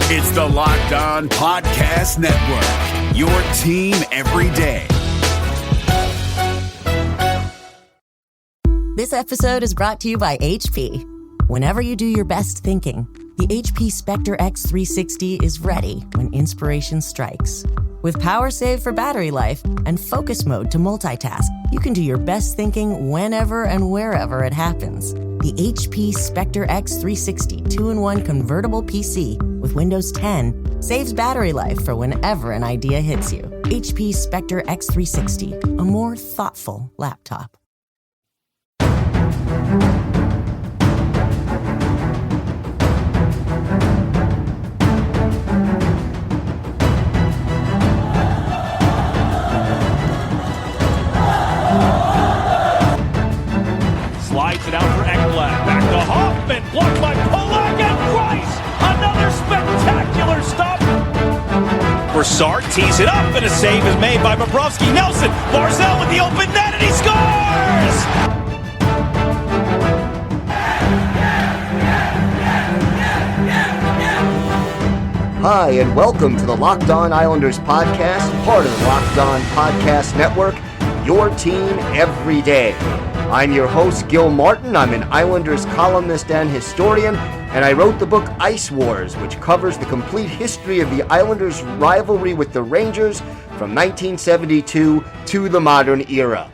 It's the Locked On Podcast Network, your team every day. This episode is brought to you by HP. Whenever you do your best thinking, the HP Spectre X360 is ready when inspiration strikes. With power save for battery life and focus mode to multitask, you can do your best thinking whenever and wherever it happens. The HP Spectre X360 2-in-1 convertible PC with Windows 10 saves battery life for whenever an idea hits you. HP Spectre X360, a more thoughtful laptop. Slides it out for Ekblad. Back to Hoffman. Blocked by Polak and Price. Another spectacular stop. Broussard tees it up and a save is made by Bobrovsky. Nelson. Barzal with the open net and he scores! Hi, and welcome to the Locked On Islanders podcast, part of the Locked On Podcast Network, your team every day. I'm your host, Gil Martin. I'm an Islanders columnist and historian, and I wrote the book Ice Wars, which covers the complete history of the Islanders' rivalry with the Rangers from 1972 to the modern era.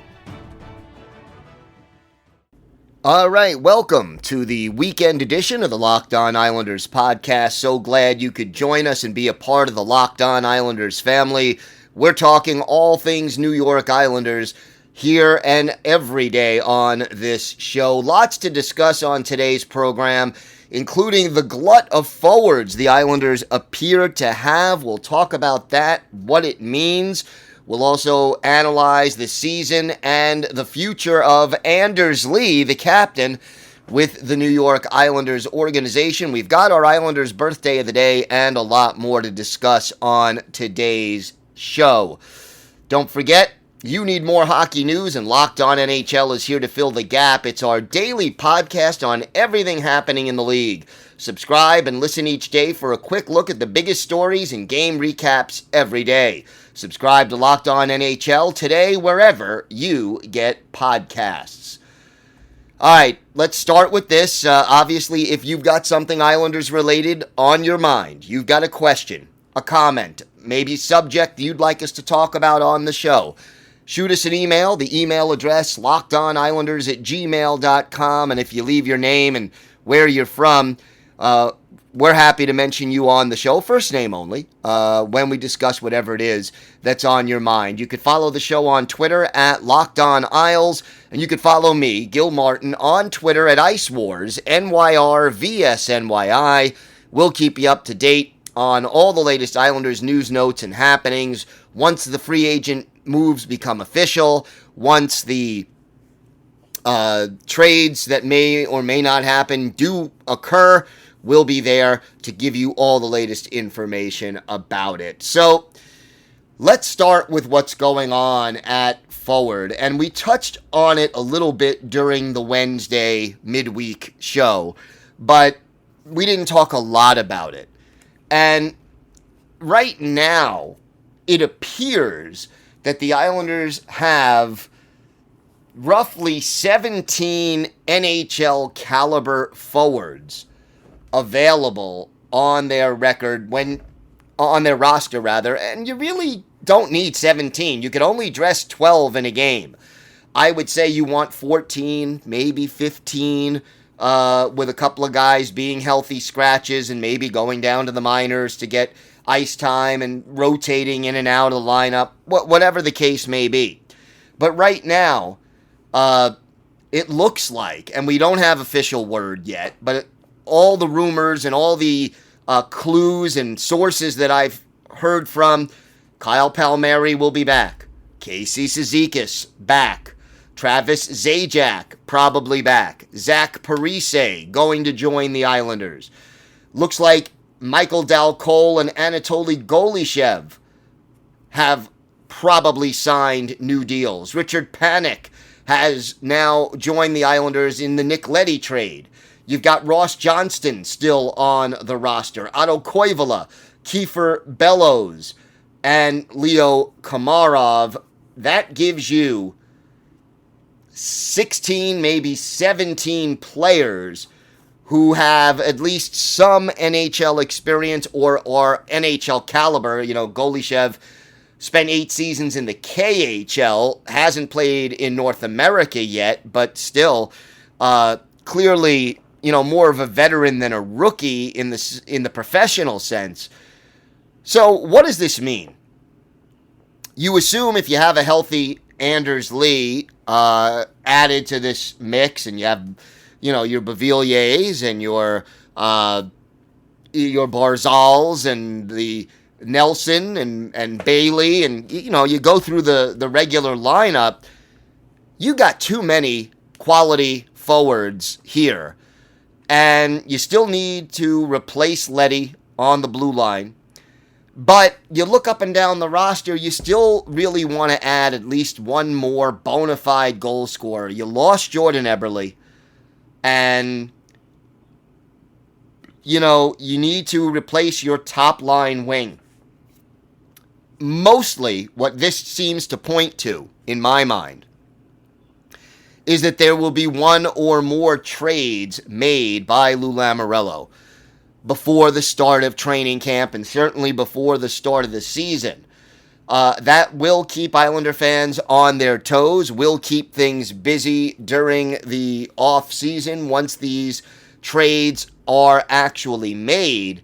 All right, welcome to the weekend edition of the Locked On Islanders podcast. So glad you could join us and be a part of the Locked On Islanders family. We're talking all things New York Islanders here and every day on this show. Lots to discuss on today's program, including the glut of forwards the Islanders appear to have. We'll talk about that, what it means. We'll also analyze the season and the future of Anders Lee, the captain, with the New York Islanders organization. We've got our Islanders birthday of the day and a lot more to discuss on today's show. Don't forget, you need more hockey news, and Locked On NHL is here to fill the gap. It's our daily podcast on everything happening in the league. Subscribe and listen each day for a quick look at the biggest stories and game recaps every day. Subscribe to Locked On NHL today wherever you get podcasts. All right, let's start with this. Obviously, if you've got something Islanders related on your mind, you've got a question, a comment, maybe subject you'd like us to talk about on the show, shoot us an email. The email address, lockedonislanders@gmail.com. And if you leave your name and where you're from, we're happy to mention you on the show, first name only, when we discuss whatever it is that's on your mind. You could follow the show on Twitter at LockedOnIsles, and you could follow me, Gil Martin, on Twitter at Ice Wars, NYRVSNYI. We'll keep you up to date on all the latest Islanders news, notes, and happenings. Once the free agent moves become official, once the trades that may or may not happen do occur, we'll be there to give you all the latest information about it. So let's start with what's going on at forward. And we touched on it a little bit during the Wednesday midweek show, but we didn't talk a lot about it. And right now, it appears that the Islanders have roughly 17 NHL caliber forwards available on their roster, and you really don't need 17. You could only dress 12 in a game. I would say you want 14, maybe 15, with a couple of guys being healthy scratches and maybe going down to the minors to get ice time and rotating in and out of the lineup, whatever the case may be. But right now, it looks like, and we don't have official word yet, but all the rumors and all the clues and sources that I've heard from, Kyle Palmieri will be back. Casey Cizikas, back. Travis Zajac, probably back. Zach Parise, going to join the Islanders. Looks like Michael Dal Cole and Anatoly Golishev have probably signed new deals. Richard Panik has now joined the Islanders in the Nick Leddy trade. You've got Ross Johnston still on the roster. Otto Koivula, Kiefer Bellows, and Leo Komarov. That gives you 16, maybe 17 players who have at least some NHL experience or NHL caliber. You know, Golishev spent 8 seasons in the KHL, hasn't played in North America yet, but still, clearly, you know, more of a veteran than a rookie in the professional sense. So what does this mean? You assume if you have a healthy Anders Lee added to this mix, and you have, you know, your Beauvilliers and your Barzals and the Nelson and Bailey, and, you know, you go through the regular lineup, you got too many quality forwards here. And you still need to replace Leddy on the blue line. But you look up and down the roster, you still really want to add at least one more bona fide goal scorer. You lost Jordan Eberle. And, you know, you need to replace your top line wing. Mostly what this seems to point to, in my mind, is that there will be one or more trades made by Lou Lamoriello before the start of training camp and certainly before the start of the season. That will keep Islander fans on their toes, will keep things busy during the off-season once these trades are actually made.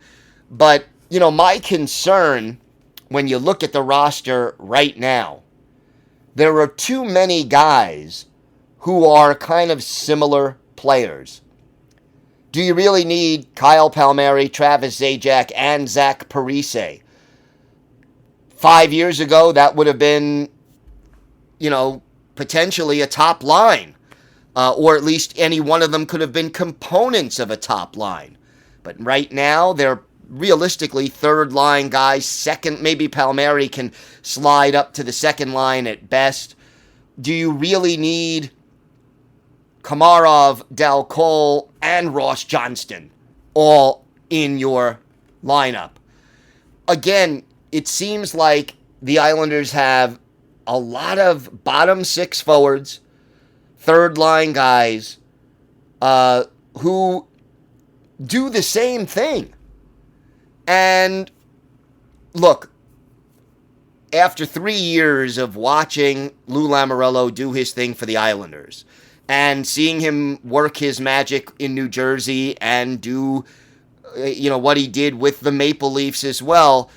But, you know, my concern when you look at the roster right now, there are too many guys who are kind of similar players. Do you really need Kyle Palmieri, Travis Zajac, and Zach Parise? 5 years ago, that would have been, you know, potentially a top line. Or at least any one of them could have been components of a top line. But right now, they're realistically third line guys. Second, maybe Palmieri can slide up to the second line at best. Do you really need Komarov, Dal Cole, and Ross Johnston all in your lineup? Again, it seems like the Islanders have a lot of bottom six forwards, third line guys, who do the same thing. And look, after 3 years of watching Lou Lamoriello do his thing for the Islanders, and seeing him work his magic in New Jersey and do, you know, what he did with the Maple Leafs as well,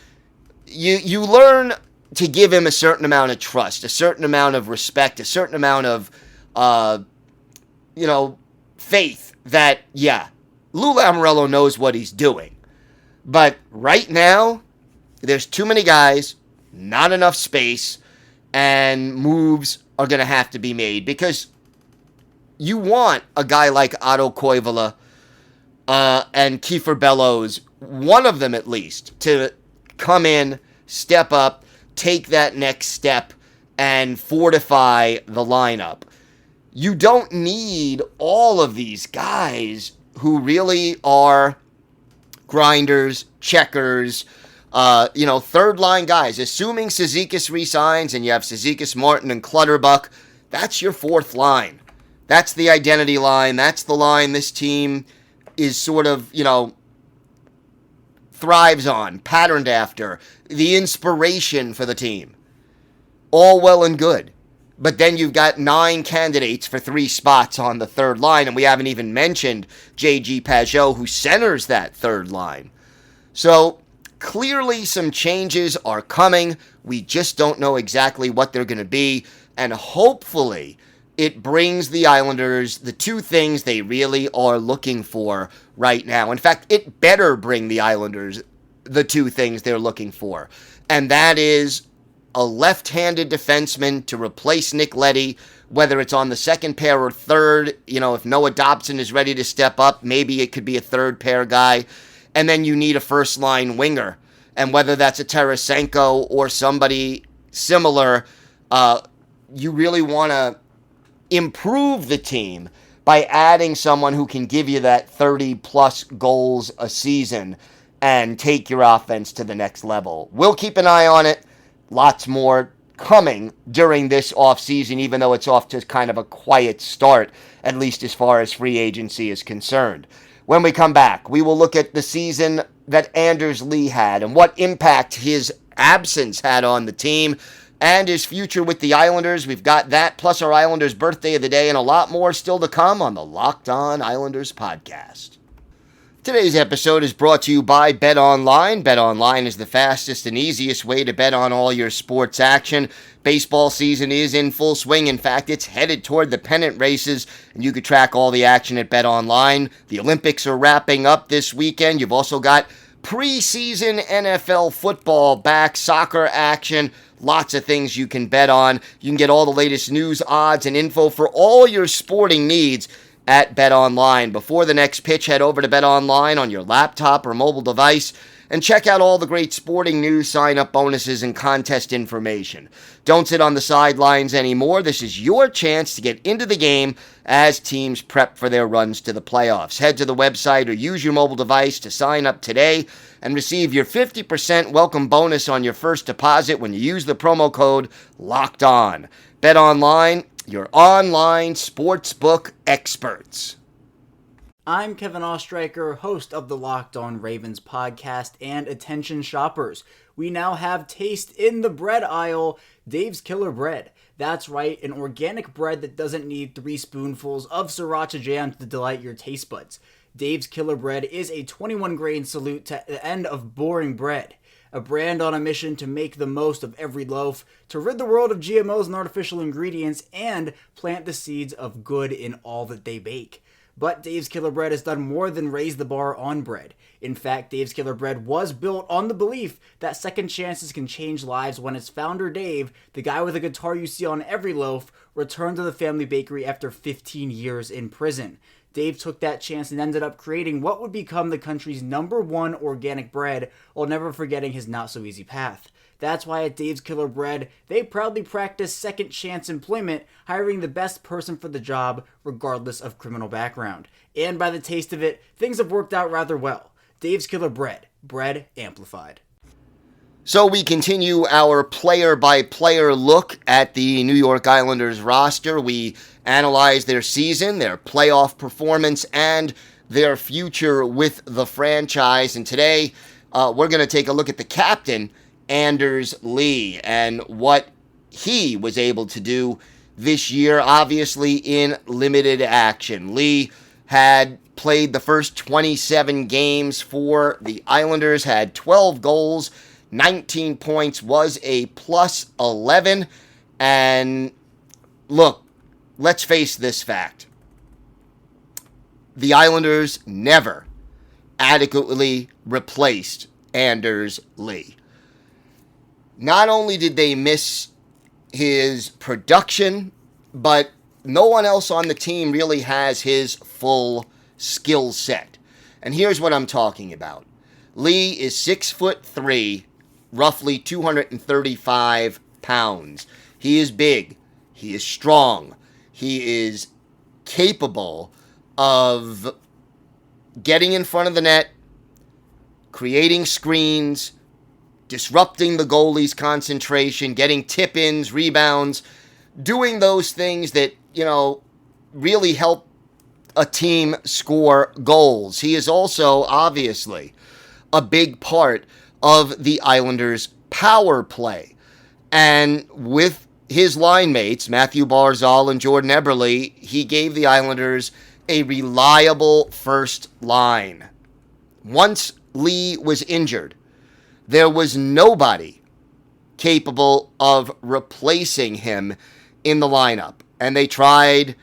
you learn to give him a certain amount of trust, a certain amount of respect, a certain amount of, you know, faith that, yeah, Lou Lamoriello knows what he's doing. But right now, there's too many guys, not enough space, and moves are going to have to be made because you want a guy like Otto Koivula and Kiefer Bellows, one of them at least, to come in, step up, take that next step, and fortify the lineup. You don't need all of these guys who really are grinders, checkers, you know, third-line guys. Assuming Cizikas resigns and you have Cizikas, Martin, and Clutterbuck, that's your fourth line. That's the identity line. That's the line this team is sort of, you know, thrives on, patterned after, the inspiration for the team. All well and good. But then you've got 9 candidates for 3 spots on the third line, and we haven't even mentioned J.G. Pajot, who centers that third line. So clearly some changes are coming. We just don't know exactly what they're going to be, and hopefully it brings the Islanders the 2 things they really are looking for right now. In fact, it better bring the Islanders the 2 things they're looking for, and that is a left-handed defenseman to replace Nick Leddy, whether it's on the second pair or third. You know, if Noah Dobson is ready to step up, maybe it could be a third pair guy. And then you need a first-line winger. And whether that's a Tarasenko or somebody similar, you really want to improve the team by adding someone who can give you that 30-plus goals a season and take your offense to the next level. We'll keep an eye on it. Lots more coming during this offseason, even though it's off to kind of a quiet start, at least as far as free agency is concerned. When we come back, we will look at the season that Anders Lee had and what impact his absence had on the team and his future with the Islanders. We've got that, plus our Islanders birthday of the day, and a lot more still to come on the Locked On Islanders podcast. Today's episode is brought to you by BetOnline. BetOnline is the fastest and easiest way to bet on all your sports action. Baseball season is in full swing. In fact, it's headed toward the pennant races, and you can track all the action at BetOnline. The Olympics are wrapping up this weekend. You've also got preseason NFL football back, soccer action, lots of things you can bet on. You can get all the latest news, odds, and info for all your sporting needs at BetOnline. Before the next pitch, head over to BetOnline on your laptop or mobile device and check out all the great sporting news, sign-up bonuses, and contest information. Don't sit on the sidelines anymore. This is your chance to get into the game as teams prep for their runs to the playoffs. Head to the website or use your mobile device to sign up today and receive your 50% welcome bonus on your first deposit when you use the promo code LOCKEDON. BetOnline, your online sportsbook experts. I'm Kevin Ostreicher, host of the Locked On Ravens podcast, and attention shoppers, we now have taste in the bread aisle, Dave's Killer Bread. That's right, an organic bread that doesn't need 3 spoonfuls of sriracha jam to delight your taste buds. Dave's Killer Bread is a 21-grain salute to the end of boring bread. A brand on a mission to make the most of every loaf, to rid the world of GMOs and artificial ingredients, and plant the seeds of good in all that they bake. But Dave's Killer Bread has done more than raise the bar on bread. In fact, Dave's Killer Bread was built on the belief that second chances can change lives when its founder Dave, the guy with a guitar you see on every loaf, returned to the family bakery after 15 years in prison. Dave took that chance and ended up creating what would become the country's #1 organic bread, while never forgetting his not-so-easy path. That's why at Dave's Killer Bread, they proudly practice second chance employment, hiring the best person for the job, regardless of criminal background. And by the taste of it, things have worked out rather well. Dave's Killer Bread, bread amplified. So we continue our player-by-player look at the New York Islanders roster. We analyze their season, their playoff performance, and their future with the franchise. And today, we're going to take a look at the captain, Anders Lee, and what he was able to do this year, obviously in limited action. Lee had played the first 27 games for the Islanders, had 12 goals, 19 points, was a plus 11. And look, let's face this fact. The Islanders never adequately replaced Anders Lee. Not only did they miss his production, but no one else on the team really has his full skill set. And here's what I'm talking about. Lee is 6'3", roughly 235 pounds. He is big. He is strong. He is capable of getting in front of the net, creating screens, disrupting the goalie's concentration, getting tip-ins, rebounds, doing those things that, really help a team score goals. He is also, obviously, a big part of the Islanders' power play. And with his line mates, Matthew Barzal and Jordan Eberle, he gave the Islanders a reliable first line. Once Lee was injured, there was nobody capable of replacing him in the lineup. And they tried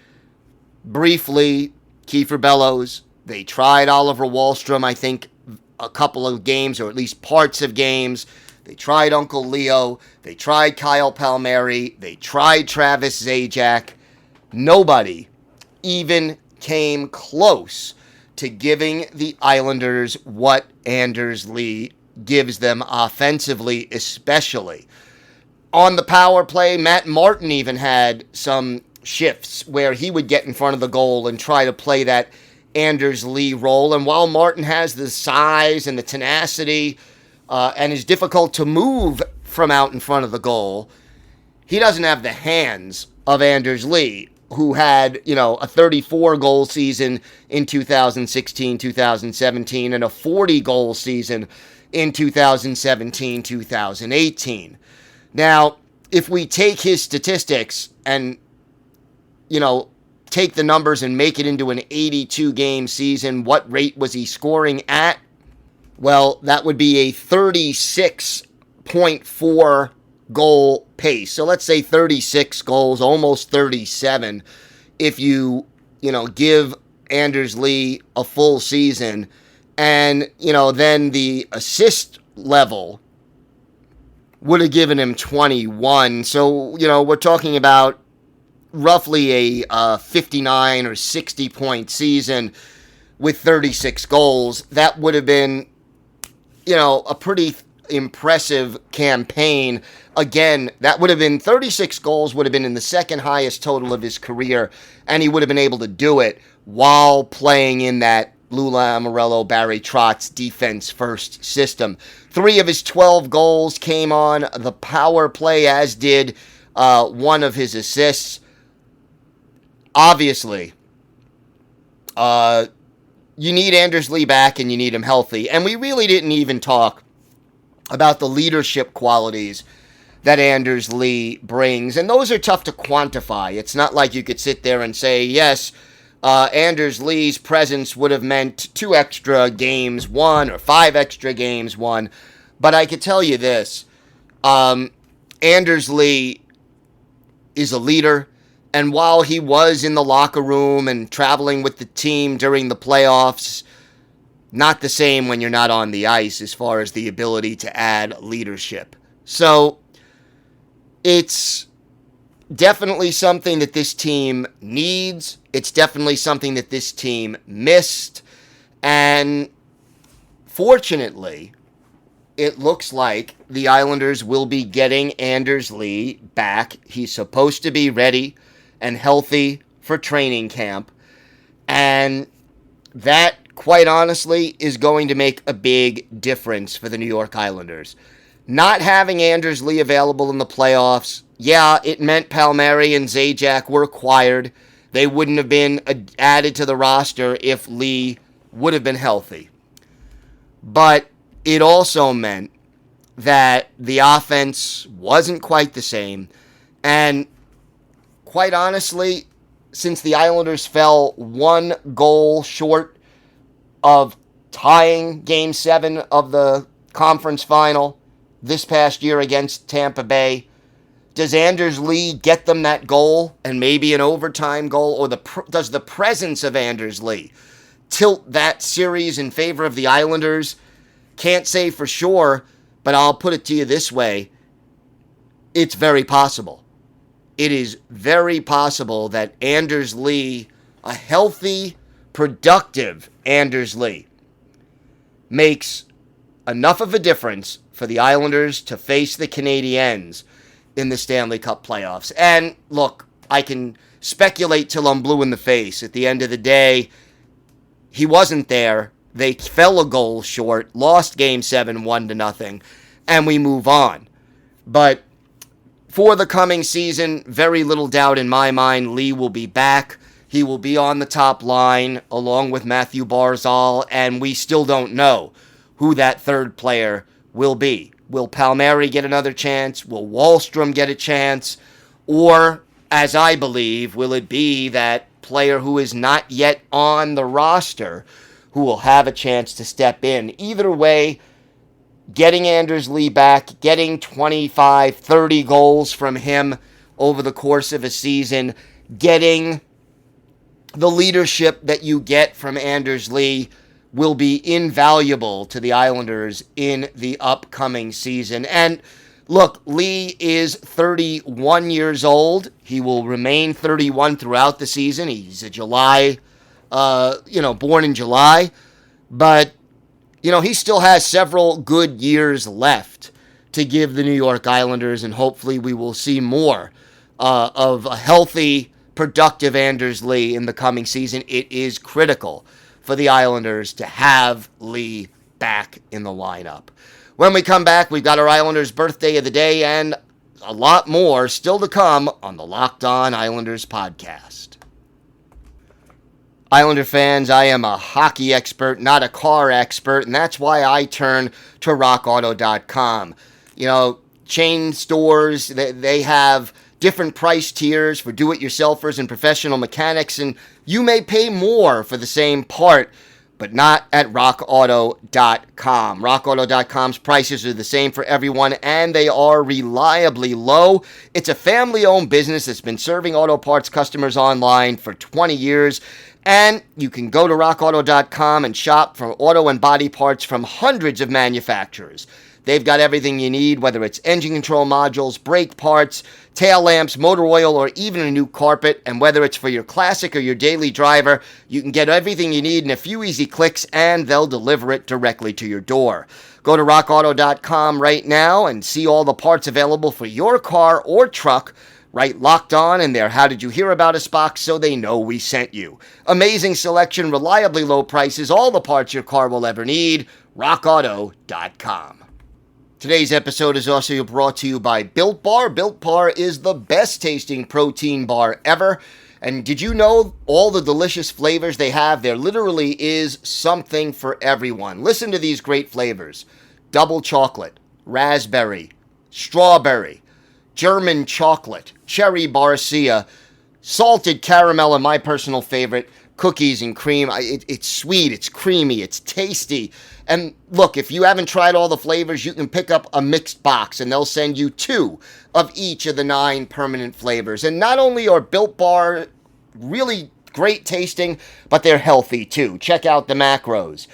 briefly Kiefer Bellows. They tried Oliver Wahlstrom, I think, a couple of games, or at least parts of games. They tried Uncle Leo. They tried Kyle Palmieri. They tried Travis Zajac. Nobody even came close to giving the Islanders what Anders Lee gives them offensively, especially. On the power play, Matt Martin even had some shifts where he would get in front of the goal and try to play that Anders Lee role. And while Martin has the size and the tenacity and is difficult to move from out in front of the goal, he doesn't have the hands of Anders Lee, who had, a 34-goal season in 2016-2017 and a 40-goal season in 2017-2018. Now, if we take his statistics and, take the numbers and make it into an 82-game season, what rate was he scoring at? Well, that would be a 36.4 goal pace. So let's say 36 goals, almost 37, if you give Anders Lee a full season. And, then the assist level would have given him 21. So, we're talking about roughly a 59 or 60 point season with 36 goals. That would have been, a pretty impressive campaign. Again, that would have been 36 goals, would have been in the second highest total of his career, and he would have been able to do it while playing in that Lou Lamoriello, Barry Trotz defense-first system. 3 of his 12 goals came on the power play, as did one of his assists. Obviously, you need Anders Lee back and you need him healthy. And we really didn't even talk about the leadership qualities that Anders Lee brings. And those are tough to quantify. It's not like you could sit there and say, yes, Anders Lee's presence would have meant 2 extra games won or 5 extra games won. But I could tell you this, Anders Lee is a leader. And while he was in the locker room and traveling with the team during the playoffs, not the same when you're not on the ice as far as the ability to add leadership. So it's definitely something that this team needs. It's definitely something that this team missed. And fortunately, it looks like the Islanders will be getting Anders Lee back. He's supposed to be ready and healthy for training camp. And that, quite honestly, is going to make a big difference for the New York Islanders. Not having Anders Lee available in the playoffs, yeah, it meant Palmieri and Zajac were acquired. They wouldn't have been added to the roster if Lee would have been healthy. But it also meant that the offense wasn't quite the same. And quite honestly, since the Islanders fell 1 goal short of tying Game 7 of the conference final this past year against Tampa Bay, does Anders Lee get them that goal and maybe an overtime goal? Or does the presence of Anders Lee tilt that series in favor of the Islanders? Can't say for sure, but I'll put it to you this way. It's very possible. It is very possible that Anders Lee, a healthy, productive Anders Lee, makes enough of a difference for the Islanders to face the Canadiens in the Stanley Cup playoffs. And look, I can speculate till I'm blue in the face. At the end of the day, he wasn't there. They fell a goal short, lost Game 7 1-0, and we move on. But for the coming season, very little doubt in my mind, Lee will be back. He will be on the top line along with Matthew Barzal, and we still don't know who that third player will be. Will Palmieri get another chance? Will Wahlstrom get a chance? Or, as I believe, will it be that player who is not yet on the roster who will have a chance to step in? Either way, getting Anders Lee back, getting 25, 30 goals from him over the course of a season, getting the leadership that you get from Anders Lee will be invaluable to the Islanders in the upcoming season. And look, Lee is 31 years old. He will remain 31 throughout the season. He's a born in July. But he still has several good years left to give the New York Islanders, and hopefully we will see more of a healthy, productive Anders Lee in the coming season. It is critical for the Islanders to have Lee back in the lineup. When we come back, we've got our Islanders birthday of the day and a lot more still to come on the Locked On Islanders podcast. Islander fans, I am a hockey expert, not a car expert, and that's why I turn to rockauto.com. You know, chain stores, they have different price tiers for do-it-yourselfers and professional mechanics, and you may pay more for the same part, but not at rockauto.com. Rockauto.com's prices are the same for everyone, and they are reliably low. It's a family-owned business that's been serving auto parts customers online for 20 years, and you can go to rockauto.com and shop for auto and body parts from hundreds of manufacturers. They've got everything you need, whether it's engine control modules, brake parts, tail lamps, motor oil, or even a new carpet. And whether it's for your classic or your daily driver, you can get everything you need in a few easy clicks, and they'll deliver it directly to your door. Go to rockauto.com right now and see all the parts available for your car or truck. Write Locked On in their How Did You Hear About Us box so they know we sent you. Amazing selection, reliably low prices, all the parts your car will ever need. rockauto.com. Today's episode is also brought to you by Built Bar. Built Bar is the best tasting protein bar ever. And did you know all the delicious flavors they have? There literally is something for everyone. Listen to these great flavors: double chocolate, raspberry, strawberry, German chocolate, cherry barcia, salted caramel, and my personal favorite, cookies and cream. It's sweet, it's creamy, it's tasty. And look, if you haven't tried all the flavors, you can pick up a mixed box, and they'll send you 2 of each of the 9 permanent flavors. And not only are Built Bar really great tasting, but they're healthy too. Check out the macros.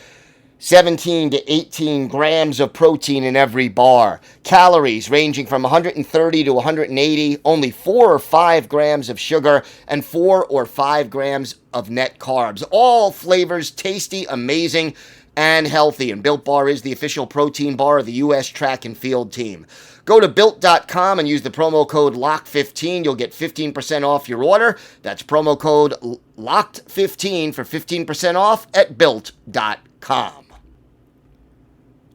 17 to 18 grams of protein in every bar. Calories ranging from 130 to 180. Only 4 or 5 grams of sugar and 4 or 5 grams of net carbs. All flavors tasty, amazing, and healthy. And Built Bar is the official protein bar of the U.S. track and field team. Go to Built.com and use the promo code LOCKED15. You'll get 15% off your order. That's promo code LOCKED15 for 15% off at Built.com.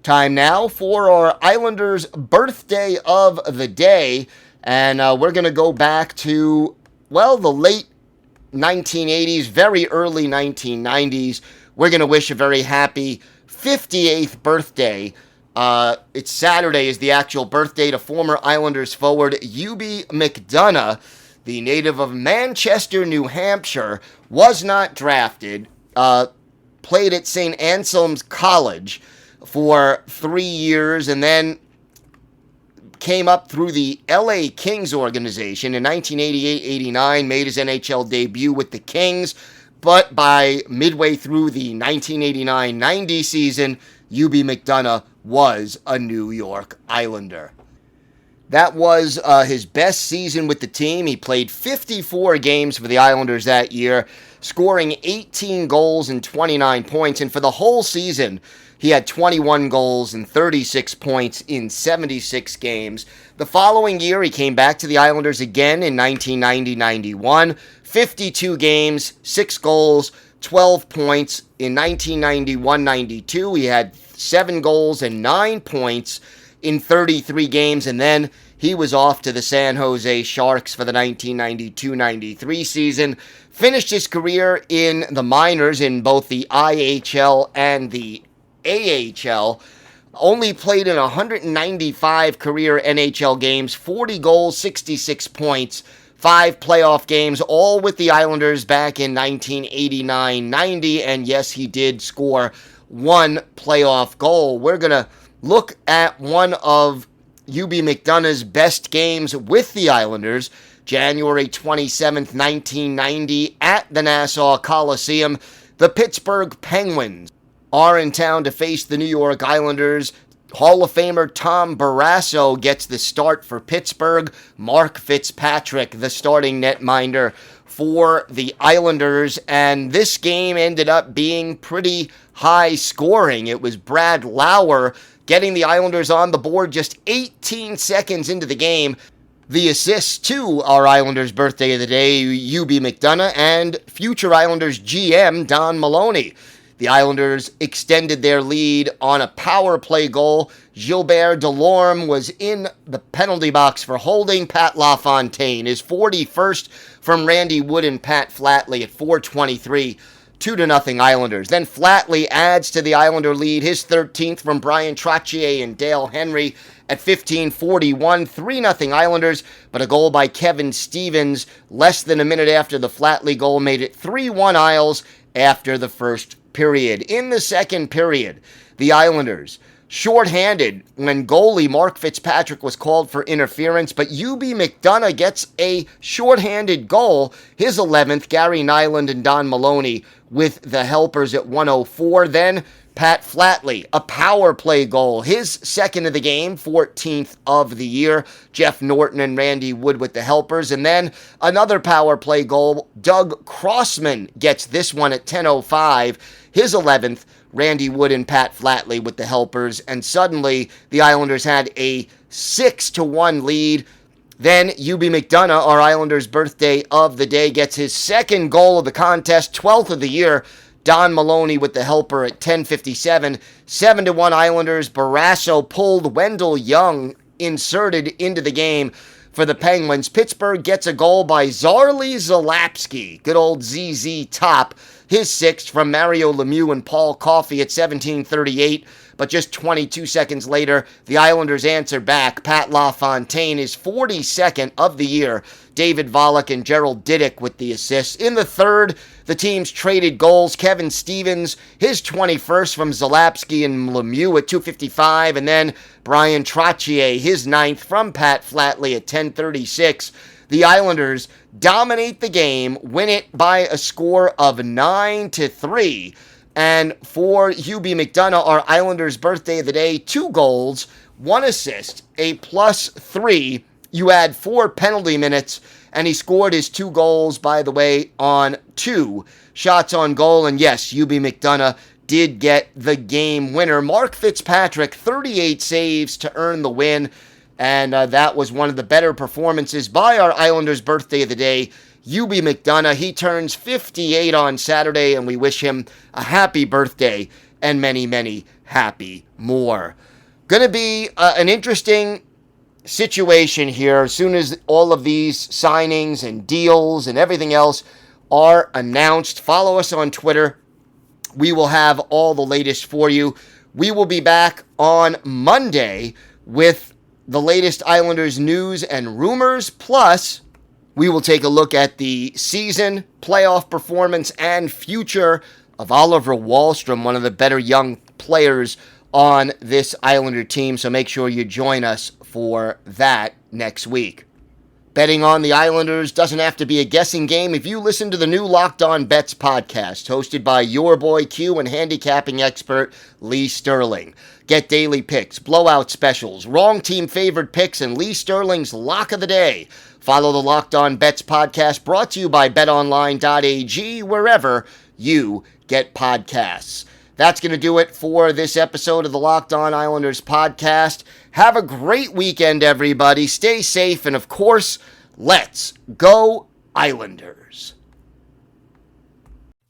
Time now for our Islanders birthday of the day. And we're going to go back to, well, the late 1980s, very early 1990s. We're going to wish a very happy 58th birthday. It's Saturday is the actual birthday to former Islanders forward Ubi McDonough, the native of Manchester, New Hampshire, was not drafted, played at St. Anselm's College for 3 years, and then came up through the LA Kings organization in 1988-89, made his NHL debut with the Kings, but by midway through the 1989-90 season, Ubi McDonough was a New York Islander. That was his best season with the team. He played 54 games for the Islanders that year, scoring 18 goals and 29 points, and for the whole season, he had 21 goals and 36 points in 76 games. The following year, he came back to the Islanders again in 1990-91. 52 games, 6 goals, 12 points. In 1991-92, he had 7 goals and 9 points in 33 games, and then he was off to the San Jose Sharks for the 1992-93 season. Finished his career in the minors in both the IHL and the AHL. Only played in 195 career NHL games, 40 goals, 66 points, 5 playoff games, all with the Islanders back in 1989-90, and yes, he did score 1 playoff goal. We're going to look at one of Ubi McDonough's best games with the Islanders, January 27th, 1990, at the Nassau Coliseum. The Pittsburgh Penguins are in town to face the New York Islanders. Hall of Famer Tom Barrasso gets the start for Pittsburgh. Mark Fitzpatrick, the starting netminder for the Islanders. And this game ended up being pretty high scoring. It was Brad Lauer getting the Islanders on the board just 18 seconds into the game. The assists to our Islanders' birthday of the day, UB McDonough, and future Islanders GM Don Maloney. The Islanders extended their lead on a power play goal. Gilbert Delorme was in the penalty box for holding Pat LaFontaine. His 41st from Randy Wood and Pat Flatley at 4:23. 2-0 Islanders. Then Flatley adds to the Islander lead, his 13th from Brian Trottier and Dale Henry at 15:41. 3-0 Islanders, but a goal by Kevin Stevens less than a minute after the Flatley goal made it 3-1 Isles after the first period. In the second period, the Islanders shorthanded when goalie Mark Fitzpatrick was called for interference, but UB McDonough gets a shorthanded goal, his 11th. Gary Nyland and Don Maloney with the helpers at 1:04. Then Pat Flatley, a power play goal, his second of the game, 14th of the year. Jeff Norton and Randy Wood with the helpers. And then another power play goal, Doug Crossman gets this one at 10:05, his 11th. Randy Wood and Pat Flatley with the helpers, and suddenly the Islanders had a 6-1 lead. Then UB McDonough, our Islanders' birthday of the day, gets his second goal of the contest, 12th of the year. Don Maloney with the helper at 10:57. 7-1 Islanders. Barrasso pulled. Wendell Young inserted into the game for the Penguins. Pittsburgh gets a goal by Zarley Zalapski. Good old ZZ Top. His 6th from Mario Lemieux and Paul Coffey at 17:38. But just 22 seconds later, the Islanders answer back. Pat LaFontaine is 42nd of the year. David Volek and Gerald Didick with the assists. In the third, the teams traded goals. Kevin Stevens, his 21st from Zalapski and Lemieux at 2:55. And then Brian Trottier, his 9th from Pat Flatley at 10:36. The Islanders dominate the game, win it by a score of 9-3. And for UB McDonough, our Islanders' birthday of the day, 2 goals, 1 assist, a +3. You add 4 penalty minutes, and he scored his 2 goals, by the way, on 2 shots on goal. And yes, UB McDonough did get the game winner. Mark Fitzpatrick, 38 saves to earn the win. And that was one of the better performances by our Islanders' birthday of the day, UB McDonough. He turns 58 on Saturday, and we wish him a happy birthday and many, many happy more. Going to be an interesting situation here as soon as all of these signings and deals and everything else are announced. Follow us on Twitter. We will have all the latest for you. We will be back on Monday with the latest Islanders news and rumors, plus we will take a look at the season, playoff performance, and future of Oliver Wahlstrom, one of the better young players on this Islander team, so make sure you join us for that next week. Betting on the Islanders doesn't have to be a guessing game if you listen to the new Locked On Bets podcast, hosted by your boy Q and handicapping expert Lee Sterling. Get daily picks, blowout specials, wrong team favored picks, and Lee Sterling's lock of the day. Follow the Locked On Bets podcast, brought to you by betonline.ag, wherever you get podcasts. That's going to do it for this episode of the Locked On Islanders podcast. Have a great weekend, everybody. Stay safe, and of course, let's go Islanders.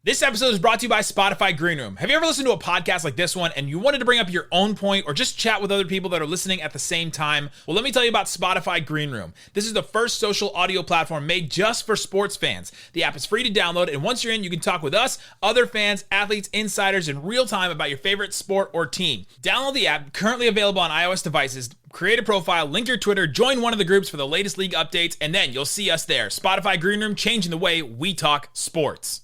This episode is brought to you by Spotify Green Room. Have you ever listened to a podcast like this one and you wanted to bring up your own point or just chat with other people that are listening at the same time? Well, let me tell you about Spotify Green Room. This is the first social audio platform made just for sports fans. The app is free to download, and once you're in, you can talk with us, other fans, athletes, insiders in real time about your favorite sport or team. Download the app, currently available on iOS devices. Create a profile, link your Twitter, join one of the groups for the latest league updates, and then you'll see us there. Spotify Green Room, changing the way we talk sports.